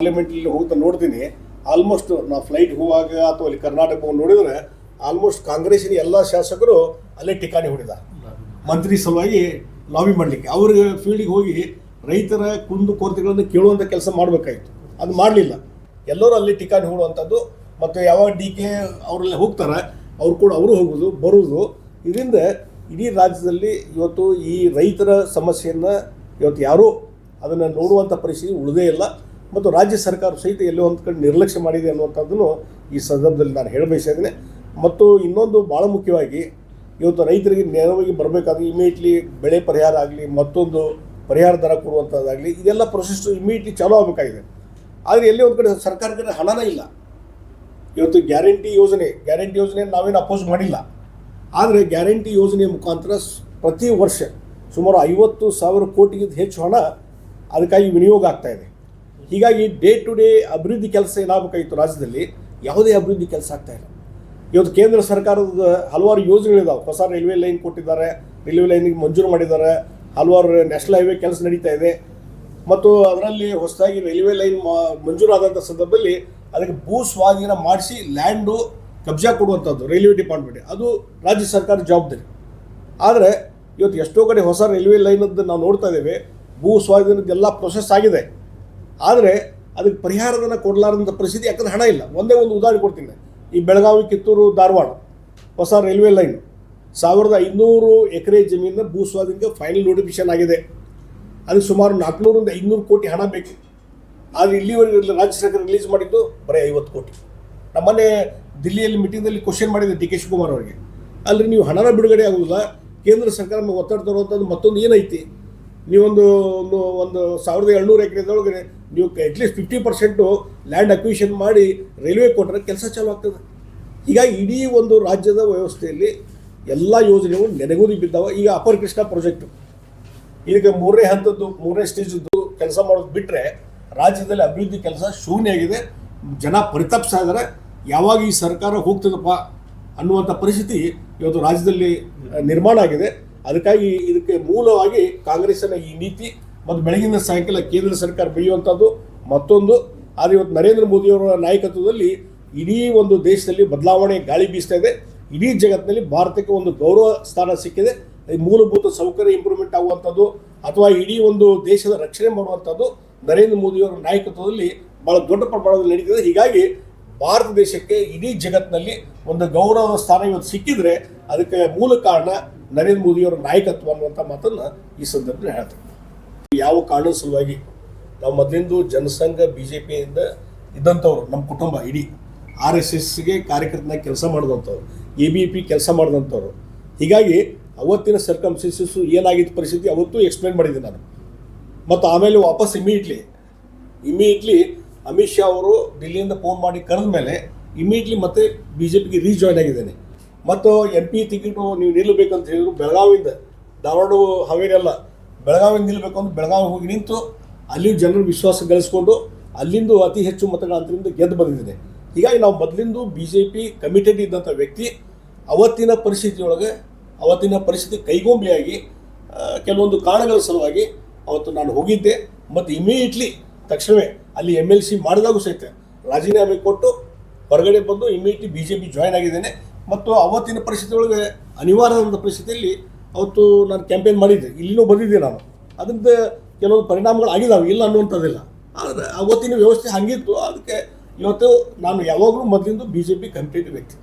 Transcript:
ಪಾರ್ಲಿಮೆಂಟಲ್ಲಿ ಹೋಗ್ತಾ ನೋಡ್ತೀನಿ. ಆಲ್ಮೋಸ್ಟ್ ನಾವು ಫ್ಲೈಟ್ ಹೋಗುವಾಗ ಅಥವಾ ಅಲ್ಲಿ ಕರ್ನಾಟಕ ನೋಡಿದ್ರೆ ಆಲ್ಮೋಸ್ಟ್ ಕಾಂಗ್ರೆಸ್ಸಿನ ಎಲ್ಲ ಶಾಸಕರು ಅಲ್ಲೇ ಠಿಕಾಣಿ ಹೊಡಿದ್ದಾರೆ ಮಂತ್ರಿ ಸಲುವಾಗಿ ಲಾಬಿ ಮಾಡಲಿಕ್ಕೆ. ಅವ್ರಿಗೆ ಫೀಲ್ಡಿಗೆ ಹೋಗಿ ರೈತರ ಕುಂದು ಕೊರತೆಗಳನ್ನು ಕೇಳುವಂಥ ಕೆಲಸ ಮಾಡಬೇಕಾಯಿತು, ಅದು ಮಾಡಲಿಲ್ಲ. ಎಲ್ಲರೂ ಅಲ್ಲಿ ಠಿಕಾಣಿ ಹೂಡುವಂಥದ್ದು. ಮತ್ತು ಯಾವಾಗ ಡಿ ಕೆ ಅವರೆಲ್ಲ ಹೋಗ್ತಾರೆ ಅವ್ರು ಕೂಡ ಅವರು ಹೋಗೋದು ಬರುವುದು. ಇದರಿಂದ ಇಡೀ ರಾಜ್ಯದಲ್ಲಿ ಇವತ್ತು ಈ ರೈತರ ಸಮಸ್ಯೆಯನ್ನು ಇವತ್ತು ಯಾರೂ ಅದನ್ನು ನೋಡುವಂಥ ಪರಿಸ್ಥಿತಿ ಉಳಿದೇ ಇಲ್ಲ. ಮತ್ತು ರಾಜ್ಯ ಸರ್ಕಾರ ಸಹಿತ ಎಲ್ಲೋ ಒಂದು ಕಡೆ ನಿರ್ಲಕ್ಷ್ಯ ಮಾಡಿದೆ ಅನ್ನುವಂಥದ್ದನ್ನು ಈ ಸಂದರ್ಭದಲ್ಲಿ ನಾನು ಹೇಳಬಯಸಿದ್ದೇನೆ. ಮತ್ತು ಇನ್ನೊಂದು ಭಾಳ ಮುಖ್ಯವಾಗಿ ಇವತ್ತು ರೈತರಿಗೆ ನೇರವಾಗಿ ಬರಬೇಕಾದ್ರೆ ಇಮಿಡಿಯೇಟ್ಲಿ ಬೆಳೆ ಪರಿಹಾರ ಆಗಲಿ, ಮತ್ತೊಂದು ಪರಿಹಾರ ದರ ಕೊಡುವಂಥದ್ದಾಗಲಿ, ಇದೆಲ್ಲ ಪ್ರೊಸೆಸ್ ಇಮಿಡಿಯೇಟ್ಲಿ ಚಾಲೂ ಆಗಬೇಕಾಗಿದೆ. ಆದರೆ ಎಲ್ಲೇ ಒಂದು ಕಡೆ ಸರ್ಕಾರಕ್ಕೆ ಹಣನೇ ಇಲ್ಲ. ಇವತ್ತು ಗ್ಯಾರಂಟಿ ಯೋಜನೆ ನಾವೇನು ಅಪೋಸ್ ಮಾಡಿಲ್ಲ. ಆದರೆ ಗ್ಯಾರಂಟಿ ಯೋಜನೆಯ ಮುಖಾಂತರ ಪ್ರತಿ ವರ್ಷ ಸುಮಾರು 50,000 ಕೋಟಿಗಿಂತ ಹೆಚ್ಚು ಹಣ ಅದಕ್ಕಾಗಿ ವಿನಿಯೋಗ ಆಗ್ತಾಯಿದೆ. ಹೀಗಾಗಿ ಡೇ ಟು ಡೇ ಅಭಿವೃದ್ಧಿ ಕೆಲಸ ಏನಾಗಬೇಕಾಗಿತ್ತು ರಾಜ್ಯದಲ್ಲಿ, ಯಾವುದೇ ಅಭಿವೃದ್ಧಿ ಕೆಲಸ ಆಗ್ತಾಯಿಲ್ಲ. ಇವತ್ತು ಕೇಂದ್ರ ಸರ್ಕಾರದ ಹಲವಾರು ಯೋಜನೆಗಳಿದ್ದಾವೆ. ಹೊಸ ರೈಲ್ವೆ ಲೈನ್ ಕೊಟ್ಟಿದ್ದಾರೆ, ರೈಲ್ವೆ ಲೈನಿಗೆ ಮಂಜೂರು ಮಾಡಿದ್ದಾರೆ, ಹಲವಾರು ನ್ಯಾಷನಲ್ ಹೈವೇ ಕೆಲಸ ನಡೀತಾ ಇದೆ. ಮತ್ತು ಅದರಲ್ಲಿ ಹೊಸದಾಗಿ ರೈಲ್ವೆ ಲೈನ್ ಮಂಜೂರಾದಂಥ ಸಂದರ್ಭದಲ್ಲಿ ಅದಕ್ಕೆ ಭೂ ಸ್ವಾಧೀನ ಮಾಡಿಸಿ ಲ್ಯಾಂಡು ಕಬ್ಜಾ ಕೊಡುವಂಥದ್ದು ರೈಲ್ವೆ ಡಿಪಾರ್ಟ್ಮೆಂಟ್, ಅದು ರಾಜ್ಯ ಸರ್ಕಾರದ ಜವಾಬ್ದಾರಿ. ಆದರೆ ಇವತ್ತು ಎಷ್ಟೋ ಕಡೆ ಹೊಸ ರೈಲ್ವೆ ಲೈನದ್ದು ನಾವು ನೋಡ್ತಾ ಇದ್ದೇವೆ, ಭೂ ಸ್ವಾಧೀನದ್ದೆಲ್ಲ ಪ್ರೊಸೆಸ್ ಆಗಿದೆ. ಆದರೆ ಅದಕ್ಕೆ ಪರಿಹಾರದನ್ನು ಕೊಡಲಾರಂಥ ಪರಿಸ್ಥಿತಿ, ಯಾಕಂದ್ರೆ ಹಣ ಇಲ್ಲ. ಒಂದೇ ಒಂದು ಉದಾಹರಣೆ ಕೊಡ್ತೀನಿ. ಈ ಬೆಳಗಾವಿ, ಕಿತ್ತೂರು, ಧಾರವಾಡ ಹೊಸ ರೈಲ್ವೆ ಲೈನ್ 1500 ಎಕರೆ ಜಮೀನ ಭೂ ಸ್ವಾಧೀನಕ್ಕೆ ಫೈನಲ್ ನೋಟಿಫಿಕೇಶನ್ ಆಗಿದೆ. ಅದಕ್ಕೆ ಸುಮಾರು 400 ರಿಂದ 500 ಕೋಟಿ ಹಣ ಬೇಕು. ಆದರೆ ಇಲ್ಲಿವರೆಗೆ ರಾಜ್ಯ ಸರ್ಕಾರ ರಿಲೀಸ್ ಮಾಡಿದ್ದು ಬರೀ 50 ಕೋಟಿ. ನಮ್ಮನ್ನೇ ದಿಲ್ಲಿಯಲ್ಲಿ ಮೀಟಿಂಗಲ್ಲಿ ಕ್ವಶನ್ ಮಾಡಿದೆ ಡಿ ಕೆ ಶಿವಕುಮಾರ್ ಅವರಿಗೆ, ಅಲ್ಲರಿ ನೀವು ಹಣನ ಬಿಡುಗಡೆ ಆಗೋದಿಲ್ಲ, ಕೇಂದ್ರ ಸರ್ಕಾರ ಒತ್ತಡ ತರುವಂಥದ್ದು ಮತ್ತೊಂದು ಏನೈತಿ, ನೀವೊಂದು 1700 ಎಕರೆದೊಳಗೆ ನೀವು ಅಟ್ಲೀಸ್ಟ್ 50% ಲ್ಯಾಂಡ್ ಅಕ್ವಿಷನ್ ಮಾಡಿ ರೈಲ್ವೆ ಕೊಟ್ಟರೆ ಕೆಲಸ ಚಾಲು ಆಗ್ತದೆ. ಹೀಗಾಗಿ ಇಡೀ ಒಂದು ರಾಜ್ಯದ ವ್ಯವಸ್ಥೆಯಲ್ಲಿ ಎಲ್ಲ ಯೋಜನೆಗಳು ನೆನೆಗುದಿ ಬಿದ್ದಾವೆ. ಈಗ ಅಪರ್ ಕೃಷ್ಣ ಪ್ರಾಜೆಕ್ಟು ಇದಕ್ಕೆ 3ನೇ ಹಂತದ್ದು 3ನೇ ಸ್ಟೇಜದ್ದು ಕೆಲಸ ಮಾಡೋದು ಬಿಟ್ಟರೆ ರಾಜ್ಯದಲ್ಲಿ ಅಭಿವೃದ್ಧಿ ಕೆಲಸ ಶೂನ್ಯ ಆಗಿದೆ. ಜನ ಪರಿತಪ್ಸ್ತಾ ಇದ್ದಾರೆ, ಯಾವಾಗ ಈ ಸರ್ಕಾರ ಹೋಗ್ತದಪ್ಪ ಅನ್ನುವಂಥ ಪರಿಸ್ಥಿತಿ ಇವತ್ತು ರಾಜ್ಯದಲ್ಲಿ ನಿರ್ಮಾಣ ಆಗಿದೆ. ಅದಕ್ಕಾಗಿ ಇದಕ್ಕೆ ಮೂಲವಾಗಿ ಕಾಂಗ್ರೆಸ್ಸಿನ ಈ ನೀತಿ ಮತ್ತು ಬೆಳಗಿನ ಸಾಯಂಕಾಲ ಕೇಂದ್ರ ಸರ್ಕಾರ ಬೆಳೆಯುವಂಥದ್ದು ಮತ್ತೊಂದು. ಆದರೆ ಇವತ್ತು ನರೇಂದ್ರ ಮೋದಿಯವರ ನಾಯಕತ್ವದಲ್ಲಿ ಇಡೀ ಒಂದು ದೇಶದಲ್ಲಿ ಬದಲಾವಣೆ ಗಾಳಿ ಬೀಸ್ತಾ ಇದೆ. ಇಡೀ ಜಗತ್ತಿನಲ್ಲಿ ಭಾರತಕ್ಕೆ ಒಂದು ಗೌರವ ಸ್ಥಾನ ಸಿಕ್ಕಿದೆ. ಮೂಲಭೂತ ಸೌಕರ್ಯ ಇಂಪ್ರೂವ್ಮೆಂಟ್ ಆಗುವಂಥದ್ದು ಅಥವಾ ಇಡೀ ಒಂದು ದೇಶದ ರಕ್ಷಣೆ ಮಾಡುವಂಥದ್ದು ನರೇಂದ್ರ ಮೋದಿಯವರ ನಾಯಕತ್ವದಲ್ಲಿ ಭಾಳ ದೊಡ್ಡ ಪ್ರಮಾಣದಲ್ಲಿ ನಡೀತಿದೆ. ಹೀಗಾಗಿ ಭಾರತ ದೇಶಕ್ಕೆ ಇಡೀ ಜಗತ್ತಿನಲ್ಲಿ ಒಂದು ಗೌರವ ಸ್ಥಾನ ಇವತ್ತು ಸಿಕ್ಕಿದ್ರೆ ಅದಕ್ಕೆ ಮೂಲ ಕಾರಣ ನರೇಂದ್ರ ಮೋದಿಯವರ ನಾಯಕತ್ವ ಅನ್ನುವಂಥ ಮಾತನ್ನು ಈ ಸಂದರ್ಭದಲ್ಲಿ ಹೇಳ್ತಾರೆ. ಯಾವ ಕಾರಣದ ಸಲುವಾಗಿ ನಾವು ಮೊದಲಿಂದು ಜನಸಂಘ BJPಯಿಂದ ಇದ್ದಂಥವ್ರು, ನಮ್ಮ ಕುಟುಂಬ ಇಡೀ RSSಗೆ ಕಾರ್ಯಕರ್ತನಾಗಿ ಕೆಲಸ ಮಾಡಿದಂಥವ್ರು, ABP ಕೆಲಸ ಮಾಡಿದಂಥವ್ರು. ಹೀಗಾಗಿ ಅವತ್ತಿನ ಸರ್ಕಮ್ಸ್ಟೆನ್ಸಸ್ಸು ಏನಾಗಿತ್ತು ಪರಿಸ್ಥಿತಿ ಅವತ್ತು ಎಕ್ಸ್ಪ್ಲೇನ್ ಮಾಡಿದ್ದೆ ನಾನು. ಮತ್ತು ಆಮೇಲೆ ವಾಪಸ್ ಇಮಿಡಿಯೇಟ್ಲಿ ಅಮಿತ್ ಶಾ ಅವರು ದಿಲ್ಲಿಯಿಂದ ಫೋನ್ ಮಾಡಿ ಕರೆದ ಮೇಲೆ ಇಮಿಡಿಯೇಟ್ಲಿ ಮತ್ತೆ BJPಗೆ ರೀಜಾಯ್ನ್ ಆಗಿದ್ದೇನೆ. ಮತ್ತು MP ಟಿಕೆಟು ನೀವು ನಿಲ್ಲಬೇಕಂತ ಹೇಳಿದ್ರು. ಬೆಳಗಾವಿಯಿಂದ ಧಾರವಾಡ ಹಾವೇರಿ ಅಲ್ಲ, ಬೆಳಗಾವಿಯಿಂದ ನಿಲ್ಲಬೇಕು ಅಂತ ಬೆಳಗಾವಿ ಹೋಗಿ ನಿಂತು ಅಲ್ಲಿ ಜನರ ವಿಶ್ವಾಸ ಗಳಿಸ್ಕೊಂಡು ಅಲ್ಲಿಂದು ಅತಿ ಹೆಚ್ಚು ಮತಗಳ ಅಂತರಿಂದ ಗೆದ್ದು ಬಂದಿದ್ದೇನೆ. ಹೀಗಾಗಿ ನಾವು ಮೊದಲಿಂದು BJP ಕಮಿಟೆಡ್ ಇದ್ದಂಥ ವ್ಯಕ್ತಿ. ಅವತ್ತಿನ ಪರಿಸ್ಥಿತಿ ಕೈಗೊಂಬೆಯಾಗಿ ಕೆಲವೊಂದು ಕಾರಣಗಳ ಸಲುವಾಗಿ ಅವತ್ತು ನಾನು ಹೋಗಿದ್ದೆ. ಮತ್ತು ಇಮಿಡಿಯೇಟ್ಲಿ ತಕ್ಷಣವೇ ಅಲ್ಲಿ MLC ಮಾಡಿದಾಗೂ ಸಹಿತ ರಾಜೀನಾಮೆ ಕೊಟ್ಟು ಹೊರಗಡೆ ಬಂದು ಇಮಿಡಿಯೇಟ್ಲಿ BJP ಜಾಯ್ನ್ ಆಗಿದ್ದೇನೆ. ಮತ್ತು ಅವತ್ತಿನ ಪರಿಸ್ಥಿತಿ ಒಳಗೆ ಅನಿವಾರ್ಯವಾದ ಪರಿಸ್ಥಿತಿಯಲ್ಲಿ ಅವತ್ತು ನಾನು ಕ್ಯಾಂಪೇನ್ ಮಾಡಿದ್ದೆ, ಇಲ್ಲಿನೂ ಬಂದಿದ್ದೆ ನಾನು. ಅದರಿಂದ ಕೆಲವೊಂದು ಪರಿಣಾಮಗಳು ಆಗಿದ್ದಾವೆ, ಇಲ್ಲ ಅನ್ನುವಂಥದ್ದಿಲ್ಲ. ಆದರೆ ಅವತ್ತಿನ ವ್ಯವಸ್ಥೆ ಹಾಗಿತ್ತು. ಅದಕ್ಕೆ ಇವತ್ತು ನಾನು ಯಾವಾಗಲೂ ಮೊದಲಿಂದು BJP ಕಮಿಟೆಡ್ ವ್ಯಕ್ತಿ.